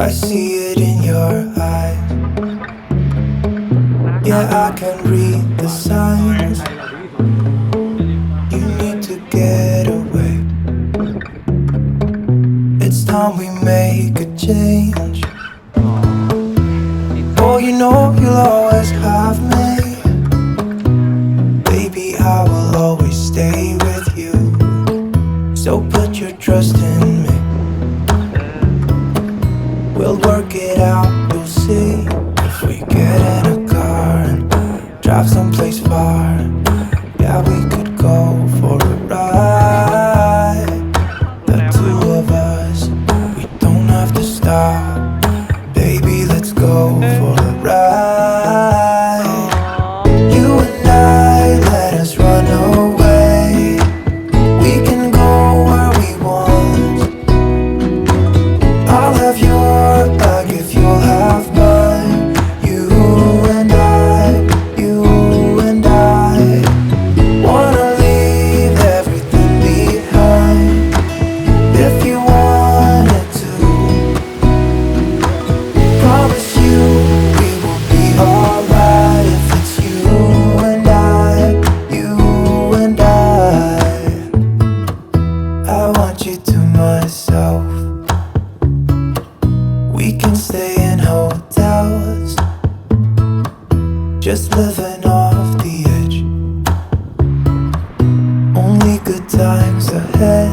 I see it in your eyes. Yeah, I can read the signs. You need to get away. It's time we make a change. Oh, you know you'll always have me. Baby, I will always stay with you. So put your trust in me. We'll work it out, you'll see. If we get in a car and drive someplace far, yeah, we could go for a ride. The two of us, we don't have to stop. Baby, let's go for a ride. You and I, let us run away. We can go where we want. I'll have your back if you'll have mine. You and I wanna leave everything behind. If you wanted to, promise you we will be alright. If it's you and I want you to myself. We can stay in hotels, just living off the edge. Only good times ahead.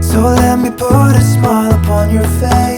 So let me put a smile upon your face.